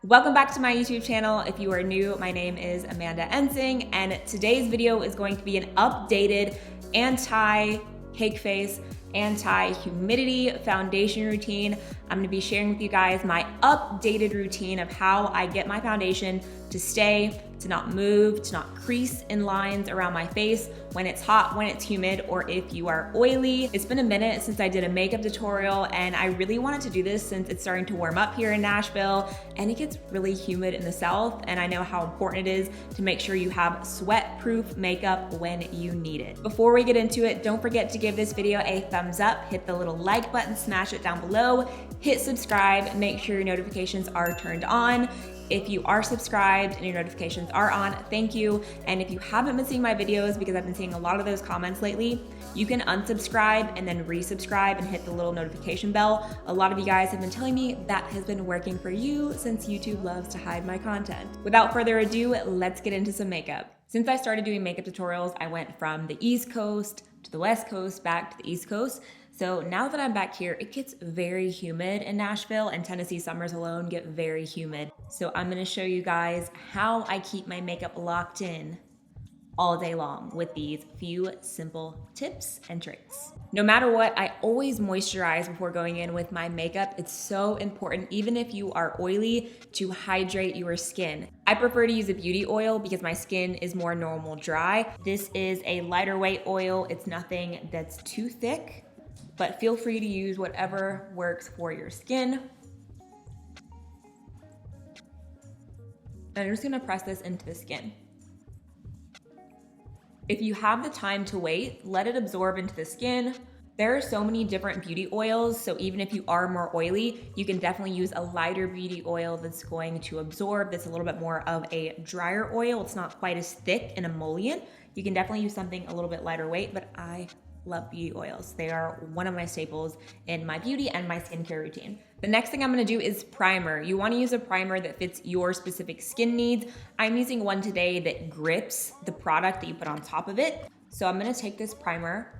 Welcome back to my YouTube channel. If you are new, my name is Amanda Ensing, and today's video is going to be an updated anti-cake face, anti-humidity foundation routine. I'm gonna be sharing with you guys my updated routine of how I get my foundation to stay, to not move, to not crease in lines around my face when it's hot, when it's humid, or if you are oily. It's been a minute since I did a makeup tutorial, and I really wanted to do this since it's starting to warm up here in Nashville and it gets really humid in the South, and I know how important it is to make sure you have sweat-proof makeup when you need it. Before we get into it, don't forget to give this video a thumbs up, hit the little like button, smash it down below, hit subscribe, make sure your notifications are turned on. If you are subscribed and your notifications are on, thank you. And if you haven't been seeing my videos, because I've been seeing a lot of those comments lately, you can unsubscribe and then resubscribe and hit the little notification bell. A lot of you guys have been telling me that has been working for you since YouTube loves to hide my content. Without further ado, let's get into some makeup. Since I started doing makeup tutorials, I went from the East Coast to the West Coast, back to the East Coast. So now that I'm back here, it gets very humid in Nashville, and Tennessee summers alone get very humid. So I'm gonna show you guys how I keep my makeup locked in all day long with these few simple tips and tricks. No matter what, I always moisturize before going in with my makeup. It's so important, even if you are oily, to hydrate your skin. I prefer to use a beauty oil because my skin is more normal dry. This is a lighter weight oil. It's nothing that's too thick, but feel free to use whatever works for your skin. And I'm just gonna press this into the skin. If you have the time to wait, let it absorb into the skin. There are so many different beauty oils, so even if you are more oily, you can definitely use a lighter beauty oil that's going to absorb, that's a little bit more of a drier oil. It's not quite as thick and emollient. You can definitely use something a little bit lighter weight, but I love beauty oils. They are one of my staples in my beauty and my skincare routine. The next thing I'm gonna do is primer. You wanna use a primer that fits your specific skin needs. I'm using one today that grips the product that you put on top of it. So I'm gonna take this primer,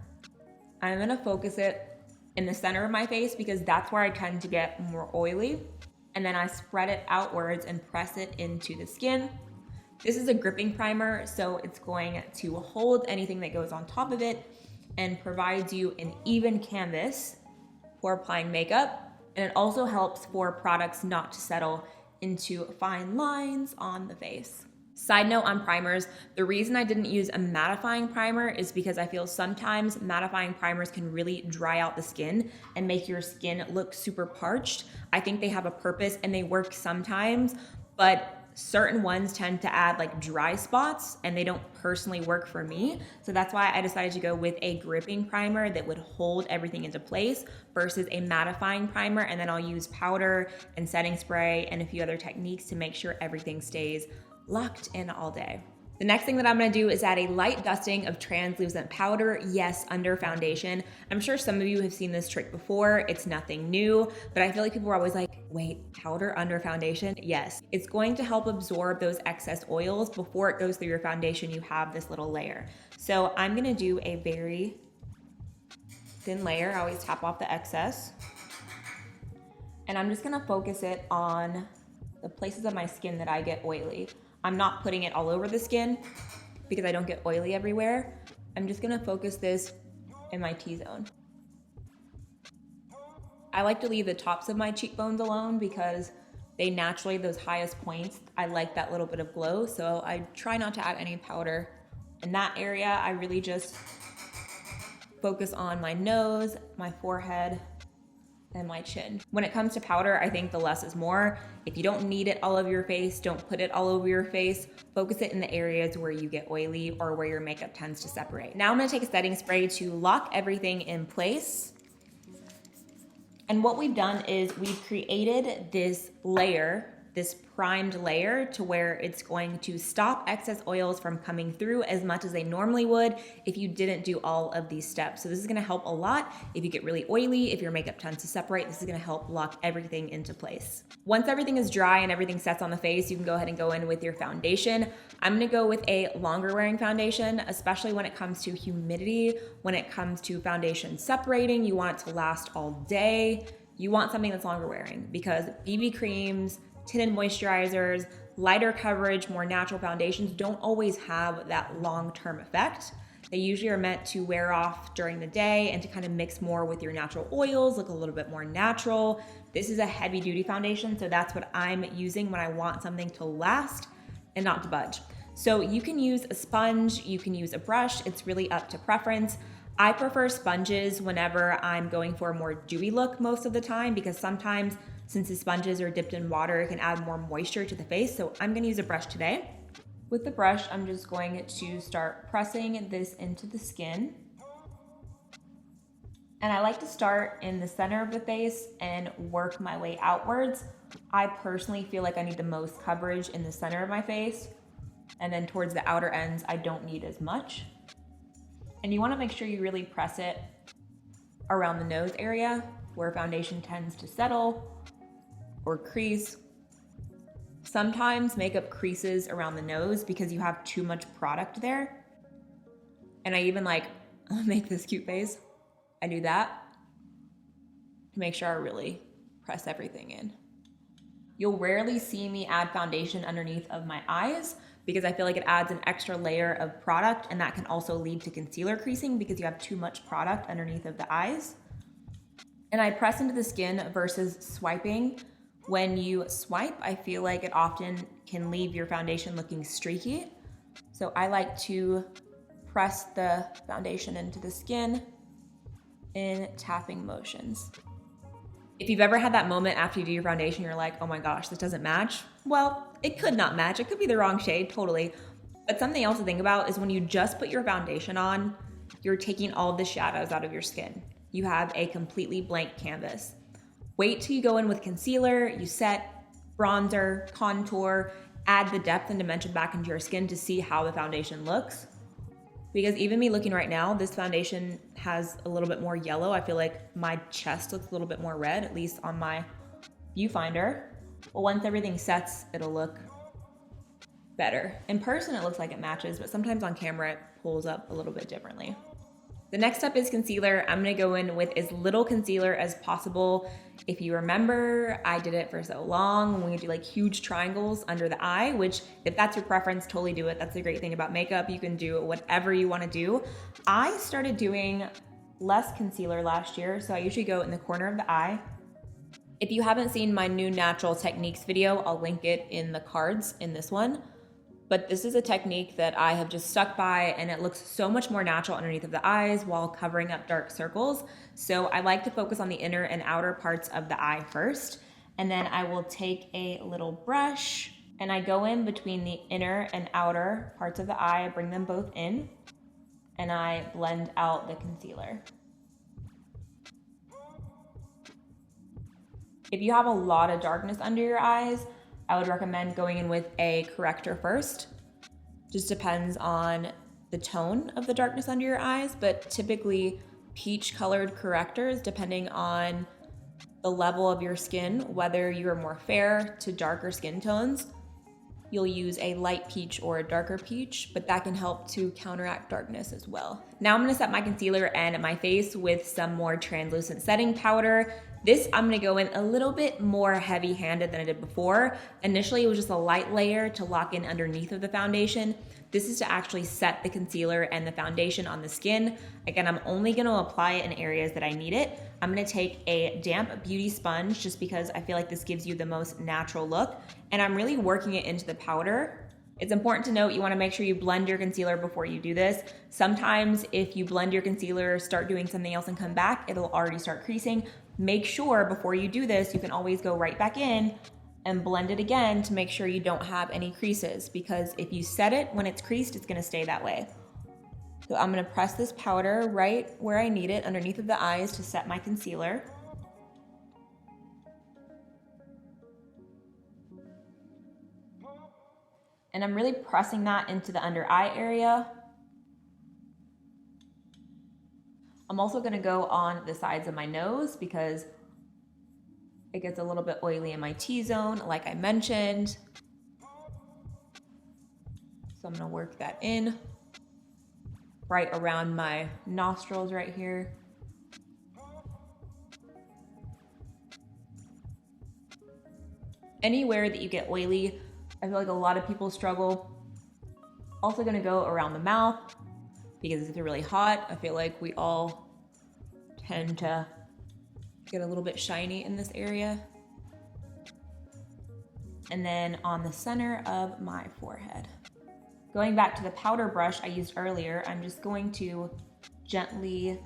I'm gonna focus it in the center of my face because that's where I tend to get more oily. And then I spread it outwards and press it into the skin. This is a gripping primer, so it's going to hold anything that goes on top of it and provides you an even canvas for applying makeup. And it also helps for products not to settle into fine lines on the face. Side note on primers, the reason I didn't use a mattifying primer is because I feel sometimes mattifying primers can really dry out the skin and make your skin look super parched. I think they have a purpose and they work sometimes, but certain ones tend to add like dry spots and they don't personally work for me. So that's why I decided to go with a gripping primer that would hold everything into place versus a mattifying primer. And then I'll use powder and setting spray and a few other techniques to make sure everything stays locked in all day. The next thing that I'm gonna do is add a light dusting of translucent powder, yes, under foundation. I'm sure some of you have seen this trick before. It's nothing new, but I feel like people are always like, wait, powder under foundation? Yes, it's going to help absorb those excess oils before it goes through your foundation. You have this little layer. So I'm gonna do a very thin layer. I always tap off the excess. And I'm just gonna focus it on the places of my skin that I get oily. I'm not putting it all over the skin because I don't get oily everywhere. I'm just gonna focus this in my T-zone. I like to leave the tops of my cheekbones alone because they naturally, those highest points, I like that little bit of glow. So I try not to add any powder in that area. I really just focus on my nose, my forehead, and my chin. When it comes to powder, I think the less is more. If you don't need it all over your face, don't put it all over your face. Focus it in the areas where you get oily or where your makeup tends to separate. Now I'm gonna take a setting spray to lock everything in place. And what we've done is we've created this layer, this primed layer, to where it's going to stop excess oils from coming through as much as they normally would if you didn't do all of these steps. So this is gonna help a lot if you get really oily, if your makeup tends to separate. This is gonna help lock everything into place. Once everything is dry and everything sets on the face, you can go ahead and go in with your foundation. I'm gonna go with a longer wearing foundation, especially when it comes to humidity, when it comes to foundation separating. You want it to last all day. You want something that's longer wearing because BB creams, tinted moisturizers, lighter coverage, more natural foundations don't always have that long-term effect. They usually are meant to wear off during the day and to kind of mix more with your natural oils, look a little bit more natural. This is a heavy duty foundation, so that's what I'm using when I want something to last and not to budge. So you can use a sponge, you can use a brush, it's really up to preference. I prefer sponges whenever I'm going for a more dewy look most of the time, because sometimes since the sponges are dipped in water, it can add more moisture to the face. So I'm gonna use a brush today. With the brush, I'm just going to start pressing this into the skin. And I like to start in the center of the face and work my way outwards. I personally feel like I need the most coverage in the center of my face. And then towards the outer ends, I don't need as much. And you wanna make sure you really press it around the nose area where foundation tends to settle or crease. Sometimes makeup creases around the nose because you have too much product there. And I even make this cute face. I do that to make sure I really press everything in. You'll rarely see me add foundation underneath of my eyes because I feel like it adds an extra layer of product, and that can also lead to concealer creasing because you have too much product underneath of the eyes. And I press into the skin versus swiping. When you swipe, I feel like it often can leave your foundation looking streaky. So I like to press the foundation into the skin in tapping motions. If you've ever had that moment after you do your foundation, you're like, oh my gosh, this doesn't match. Well, it could not match. It could be the wrong shade, totally. But something else to think about is when you just put your foundation on, you're taking all of the shadows out of your skin. You have a completely blank canvas. Wait till you go in with concealer, you set, bronzer, contour, add the depth and dimension back into your skin to see how the foundation looks. Because even me looking right now, this foundation has a little bit more yellow. I feel like my chest looks a little bit more red, at least on my viewfinder. But once everything sets, it'll look better. In person, it looks like it matches, but sometimes on camera, it pulls up a little bit differently. The next step is concealer. I'm gonna go in with as little concealer as possible. If you remember, I did it for so long when we do huge triangles under the eye, which if that's your preference, totally do it. That's the great thing about makeup. You can do whatever you wanna do. I started doing less concealer last year, so I usually go in the corner of the eye. If you haven't seen my new natural techniques video, I'll link it in the cards in this one. But this is a technique that I have just stuck by, and it looks so much more natural underneath of the eyes while covering up dark circles. So I like to focus on the inner and outer parts of the eye first. And then I will take a little brush and I go in between the inner and outer parts of the eye. I bring them both in and I blend out the concealer. If you have a lot of darkness under your eyes, I would recommend going in with a corrector first. Just depends on the tone of the darkness under your eyes, but typically peach colored correctors, depending on the level of your skin, whether you're more fair to darker skin tones, you'll use a light peach or a darker peach, but that can help to counteract darkness as well. Now I'm gonna set my concealer and my face with some more translucent setting powder. This, I'm gonna go in a little bit more heavy-handed than I did before. Initially, it was just a light layer to lock in underneath of the foundation. This is to actually set the concealer and the foundation on the skin. Again, I'm only gonna apply it in areas that I need it. I'm gonna take a damp beauty sponge just because I feel like this gives you the most natural look, and I'm really working it into the powder. It's important to note you wanna make sure you blend your concealer before you do this. Sometimes if you blend your concealer, start doing something else and come back, it'll already start creasing. Make sure before you do this, you can always go right back in and blend it again to make sure you don't have any creases, because if you set it when it's creased, it's gonna stay that way. So I'm gonna press this powder right where I need it, underneath of the eyes, to set my concealer. And I'm really pressing that into the under eye area. I'm also gonna go on the sides of my nose because it gets a little bit oily in my T-zone, like I mentioned. So I'm gonna work that in right around my nostrils right here. Anywhere that you get oily, I feel like a lot of people struggle. Also gonna go around the mouth because it's really hot. I feel like we all tend to get a little bit shiny in this area. And then on the center of my forehead. Going back to the powder brush I used earlier, I'm just going to gently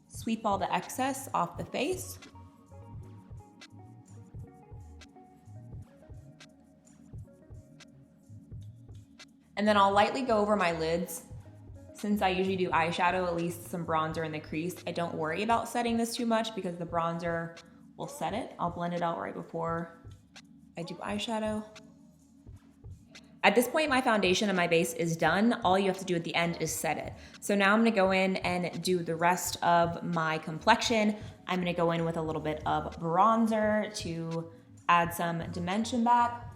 sweep all the excess off the face. And then I'll lightly go over my lids. Since I usually do eyeshadow, at least some bronzer in the crease, I don't worry about setting this too much because the bronzer will set it. I'll blend it out right before I do eyeshadow. At this point, my foundation and my base is done. All you have to do at the end is set it. So now I'm gonna go in and do the rest of my complexion. I'm gonna go in with a little bit of bronzer to add some dimension back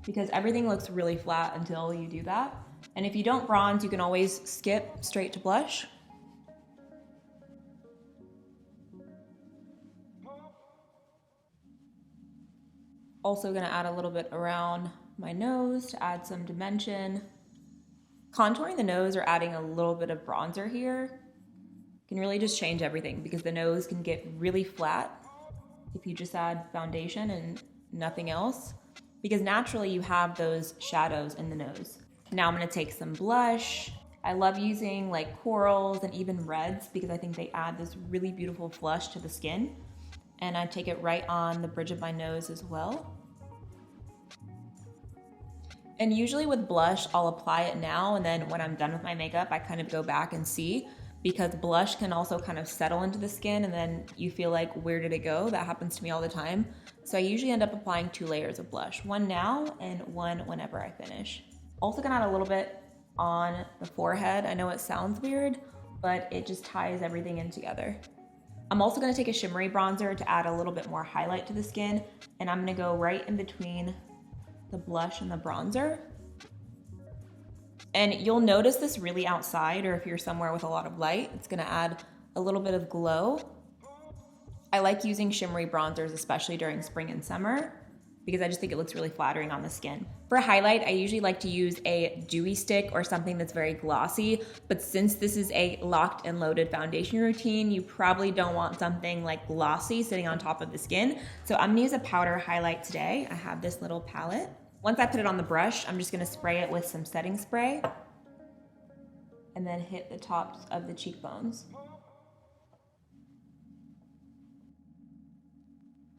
because everything looks really flat until you do that. And if you don't bronze, you can always skip straight to blush. Also gonna add a little bit around my nose to add some dimension. Contouring the nose or adding a little bit of bronzer here can really just change everything because the nose can get really flat if you just add foundation and nothing else, because naturally you have those shadows in the nose. Now I'm gonna take some blush. I love using like corals and even reds because I think they add this really beautiful flush to the skin. And I take it right on the bridge of my nose as well. And usually with blush, I'll apply it now, and then when I'm done with my makeup, I kind of go back and see, because blush can also kind of settle into the skin and then you feel like, where did it go? That happens to me all the time. So I usually end up applying 2 layers of blush, one now and one whenever I finish. Also gonna add a little bit on the forehead. I know it sounds weird, but it just ties everything in together. I'm also gonna take a shimmery bronzer to add a little bit more highlight to the skin, and I'm gonna go right in between the blush and the bronzer. And you'll notice this really outside, or if you're somewhere with a lot of light, it's gonna add a little bit of glow. I like using shimmery bronzers, especially during spring and summer, because I just think it looks really flattering on the skin. For highlight, I usually like to use a dewy stick or something that's very glossy, but since this is a locked and loaded foundation routine, you probably don't want something like glossy sitting on top of the skin. So I'm gonna use a powder highlight today. I have this little palette. Once I put it on the brush, I'm just gonna spray it with some setting spray and then hit the tops of the cheekbones.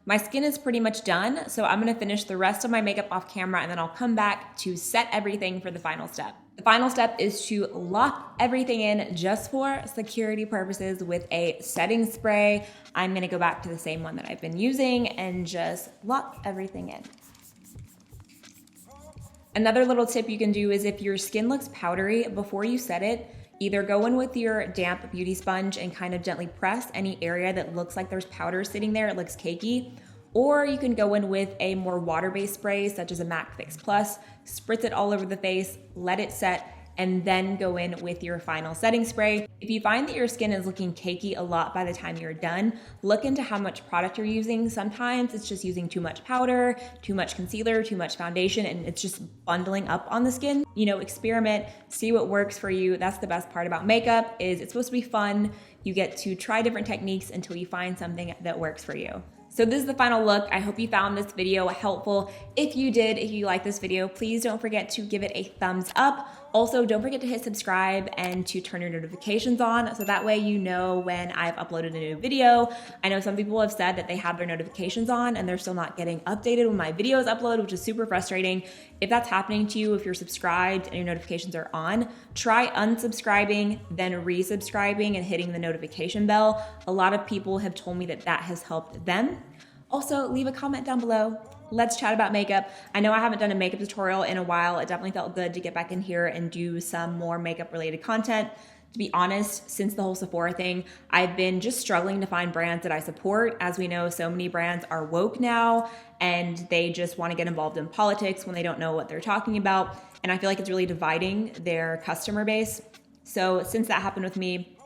My skin is pretty much done, so I'm gonna finish the rest of my makeup off camera and then I'll come back to set everything for the final step. The final step is to lock everything in just for security purposes with a setting spray. I'm gonna go back to the same one that I've been using and just lock everything in. Another little tip you can do is if your skin looks powdery, before you set it, either go in with your damp beauty sponge and kind of gently press any area that looks like there's powder sitting there, it looks cakey, or you can go in with a more water-based spray such as a MAC Fix Plus, spritz it all over the face, let it set, and then go in with your final setting spray. If you find that your skin is looking cakey a lot by the time you're done, look into how much product you're using. Sometimes it's just using too much powder, too much concealer, too much foundation, and it's just bundling up on the skin. You know, experiment, see what works for you. That's the best part about makeup, is it's supposed to be fun. You get to try different techniques until you find something that works for you. So this is the final look. I hope you found this video helpful. If you did, if you like this video, please don't forget to give it a thumbs up. Also, don't forget to hit subscribe and to turn your notifications on so that way you know when I've uploaded a new video. I know some people have said that they have their notifications on and they're still not getting updated when my videos upload, which is super frustrating. If that's happening to you, if you're subscribed and your notifications are on, try unsubscribing, then resubscribing and hitting the notification bell. A lot of people have told me that that has helped them. Also, leave a comment down below. Let's chat about makeup. I know I haven't done a makeup tutorial in a while. It definitely felt good to get back in here and do some more makeup related content. To be honest, since the whole Sephora thing, I've been just struggling to find brands that I support. As we know, so many brands are woke now and they just want to get involved in politics when they don't know what they're talking about. And I feel like it's really dividing their customer base. So since that happened with me,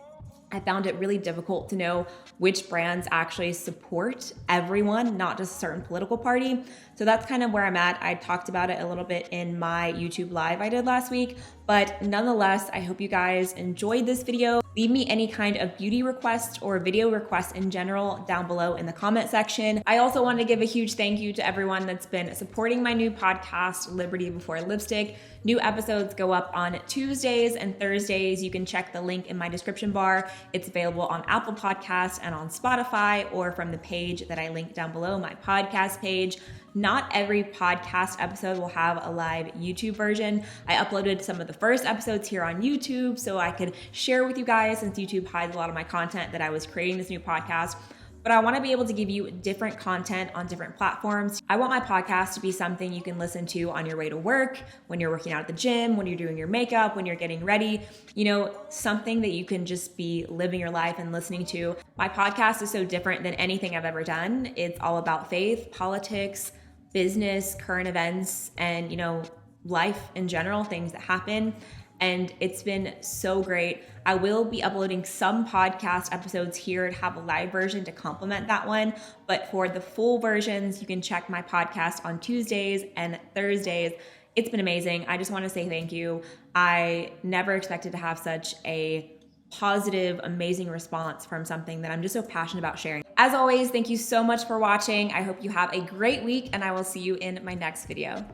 I found it really difficult to know which brands actually support everyone, not just a certain political party. So that's kind of where I'm at. I talked about it a little bit in my YouTube live I did last week, but nonetheless, I hope you guys enjoyed this video. Leave me any kind of beauty requests or video requests in general down below in the comment section. I also want to give a huge thank you to everyone that's been supporting my new podcast, Liberty Before Lipstick. New episodes go up on Tuesdays and Thursdays. You can check the link in my description bar. It's available on Apple Podcasts and on Spotify, or from the page that I linked down below, my podcast page. Not every podcast episode will have a live YouTube version. I uploaded some of the first episodes here on YouTube so I could share with you guys, since YouTube hides a lot of my content, that I was creating this new podcast. But I want to be able to give you different content on different platforms. I want my podcast to be something you can listen to on your way to work, when you're working out at the gym, when you're doing your makeup, when you're getting ready, something that you can just be living your life and listening to. My podcast is so different than anything I've ever done. It's all about faith, politics, business, current events, and, life in general, things that happen. And it's been so great. I will be uploading some podcast episodes here and have a live version to complement that one. But for the full versions, you can check my podcast on Tuesdays and Thursdays. It's been amazing. I just want to say thank you. I never expected to have such a positive, amazing response from something that I'm just so passionate about sharing. As always, thank you so much for watching. I hope you have a great week, and I will see you in my next video.